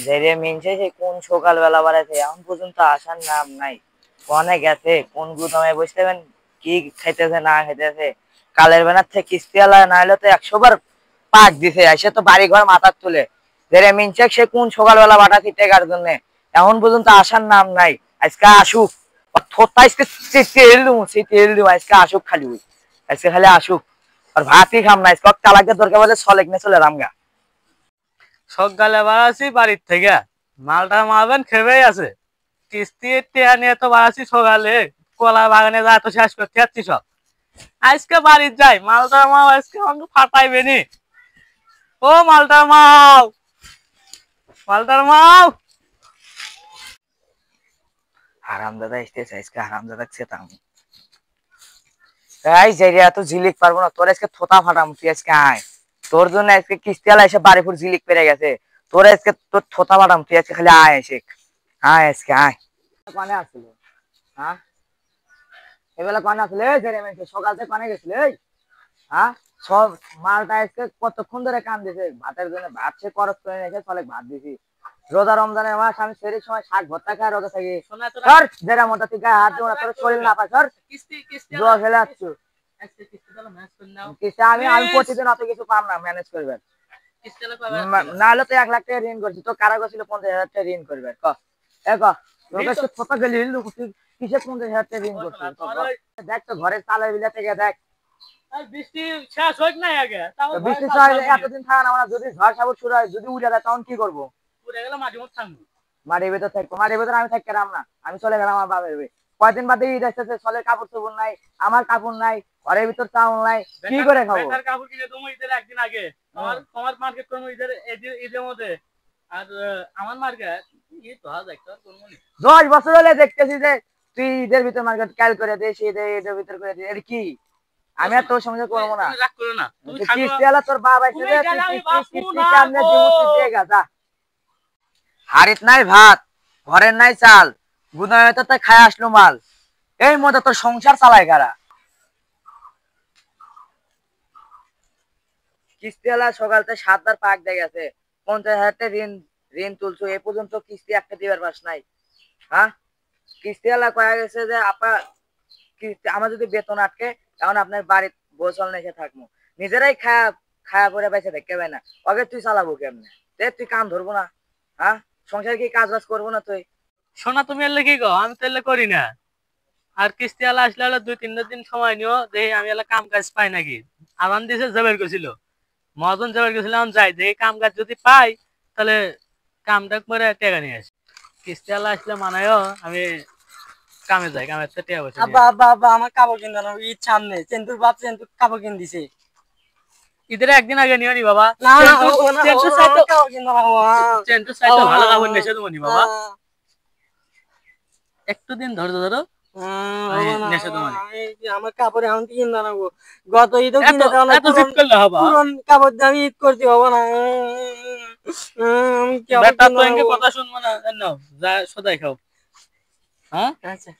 যেরে মিনছে সে কোন সকালবেলা বাড়াইছে এখন পর্যন্ত আসার নাম নাই। কনে গেছে, কোন গুদামে বসতেবেন, কি খাইতেছে না খাইতেছে। কালের বেনার থেকে কিস্তিওয়ালা না হলে তো 100 বার পাক দিছে, এসে তো বাড়ি ঘর মাথার তুলে। যেরে মিনছে সে কোন সকালবেলা বাটাছি টেকার জন্য, এখন পর্যন্ত আসার নাম নাই। আজকে আসুক, আজকে আসুক, খালি আজকে খালি আসুক। আর ভাতই খাম না, আজকে তালাকের দরকার বলে সলেক নে চলে রামগা। সকালে বাড়াচ্ছি বাড়ির থেকে, মালটা মারবেন খেবেই আছে। কিস্তি টেয়া নিয়ে তো বাড়াচ্ছি সকালে, কলা বাগানে যা তো শেষ করতে যাচ্ছি সব। আজকে বাড়ির যাই, মালটার মাও আজকে আমাকে ফাটাইবে নি। ও মালটার মাও, মালটার মাও। হারামজাদা এসতেছে, আজকে হারামজাদা খেতাম। এই যে এত ঝিলিক পারবো না তোর, আজকে থোতা ফাটাম। তুই আজকে আয়, তোর জন্য আজকে কিস্তিওয়ালা এসে বাড়িপুর ঝিলিক পেরে গেছে। তোর আজকে তোর থোতা ফাটাম, তুই আজকে খালি আয় এসে আয়, আজকে আয়। কানে আসছিল, হ্যাঁ এবেলা কানে আসলে সকাল থেকে কানে গেছিল। হ্যাঁ সব মালটা আজকে কতক্ষণ ধরে কান দিছে ভাতের জন্য, ভাত সে করস করে রেখে চলে ভাত দিছি। রোজা রমজানের মাস, আমি শরীর সময় শাক ভর্তা খাই রোজা থাকি। সর যেটা মোটা থেকে হাত দেবো না, তোর শরীর না পায়। সর জোয়া ফেলে আসছো কিস্তি। আমি প্রতিদিন অত কিছু পাম না ম্যানেজ করবে। না হলে তো 1 লাখ টাকা ঋণ করছি, তো কারা ছিল 50,000 টাকা ঋণ করবে। ক এ ক তোকে তো ছোট গেলি কিসে 50,000 টাকা ঋণ করছিস? দেখ তো ঘরের চালের বিলা থেকে দেখ। বৃষ্টি শেষ হোক নাই আগে, বৃষ্টি এতদিন থাকা না, যদি ঝড় সাবট শুরু হয়, যদি উড়ে যায় তখন কি করবো? উড়ে গেলে মাটির মধ্যে থাকবো। মাটির ভেতর থাকবো, মাটির ভেতর আমি থাকতে রাম না, আমি চলে গেলাম আমার বাপের বাড়ি। কয়দিন বাদে ঈদ আসতেছে, চলের কাপড় চোপড় নাই, আমার কাপড় নাই, ঘরের ভিতর চাউল নাই, কি করে খাবো? কাপড় কিনে তুমি ঈদের একদিন আগে, তোমার মার্কেট করবো ঈদের মধ্যে। আর আমার মার্কেট ঈদ তো আজ একটা করবো। 10 বছর হলে দেখতেছি যে তুই ঈদের ভিতর মার্কেট ক্যাল করে দিস, ঈদের ভিতর করে দিস। এটা কি? আমি আর তোর সঙ্গে করবো না। রাগ করো না, কিস্তিওয়ালা তোর বাবা এসে কেমনে দিব তুই দিয়ে গা। হাড়িত নাই ভাত, ঘরের নাই চাল, গুদামে তো খায় আসলো মাল। এই মতো তোর সংসার চালায় কারা? কিস্তিওয়ালা সকাল থেকে 7 বার পাক দিয়ে গেছে, 50,000 টাকা ঋণ ঋণ তুলছো, এ পর্যন্ত কিস্তি একটা দিবার পাস নাই। হ্যাঁ কিস্তিওয়ালা কয়া গেছে যে আপা আমার যদি বেতন আটকে, তখন আপনার বাড়ির গোসল নেখে থাকবো, নিজেরাই খায়া খায়া পরে বেঁচে থাকতে পারে না। ওকে তুই চালাবো কেমনে? তুই কাম ধরবো না? হ্যাঁ সংসার কি কাজ বাজ করবো না তুই? শোনা তুমি এলে কি গো, আমি তো এলে করি না। আর কিস্তি আলা আসলে হলে 2-3 দিন সময় নিও, দেখি আমি এলা কাম কাজ পাই নাকি। আবান দিছে জবের গেছিল, মহাজন জবের গেছিল, আমি যাই দেখি কাম কাজ যদি পাই তাহলে কামটা করে টাকা নিয়ে আসি। কিস্তি আলা আসলে মানায়ও আমি কামে যাই, কামে তো টাকা পয়সা। আব্বা আব্বা আব্বা আমার কাপড় কিনতে না, ঈদ সামনে, চেন্টুর বাপ চেন্টু কাপড় কিন দিছে। ঈদের একদিন আগে নিও নি বাবা, না না চেন্টু সাইতো কাপড় কিনতে না বাবা, চেন্টু সাইতো ভালো কাপড় নেছে তুমি বাবা, একটু দিন ধরো ধরো। আমার কাপড় এখন কিনতে না, গত ঈদও কিনে দাও না, এত জিদ করলে হবে? পুরন কাপড় দিয়ে আমি ঈদ করতে হবো না। আমি বেটা তো এনকে কথা শুনবো না, নাও যা সদাই খাও। হ্যাঁ আচ্ছা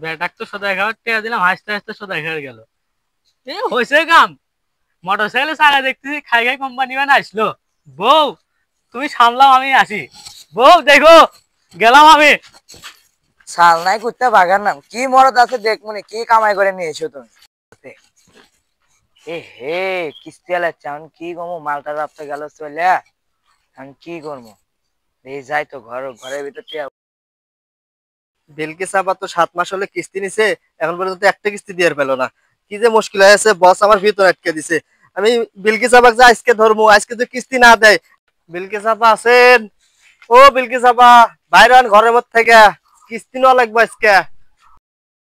বেটাক তো সদাই খাওয়ার টেয়া দিলাম, হাসতে হাসতে সদাই খেয়ে গেল। এ হয়েছে কাম, মোটর সাইকেলে চাকা দেখতেছি খাই খাই কোম্পানি মানে আসলো। বউ তুমি সামলাও, আমি আসি। বউ দেখো গেলাম আমি। সাল নাই করতে বাগার নাম কি মরদ আছে দেখমুনি, কি কামাই করে নিয়ে এসো তুমি? এ হে কিস্তিওয়ালা চান কি কমু, মালটা রাখতে গেল চলে, আমি কি করবো? এই যাই তো ঘরের ভিতর বিলকিস আপা তো 7 মাস হলে কিস্তি নিছে, এখন পর্যন্ত একটা কিস্তি দিয়ে পেলো না। কি যে মুশকিল হয়েছে, বস আমার ভিতর আটকে দিছে। আমি বিলকিস আপাকে যে আজকে ধরবো, আজকে যদি কিস্তি না দেয়। বিলকিস আপা আছেন? ও বিলকিস আপা বাইরে ঘরের মধ্যে থেকে কিস্তি নেওয়া লাগবে আজকে।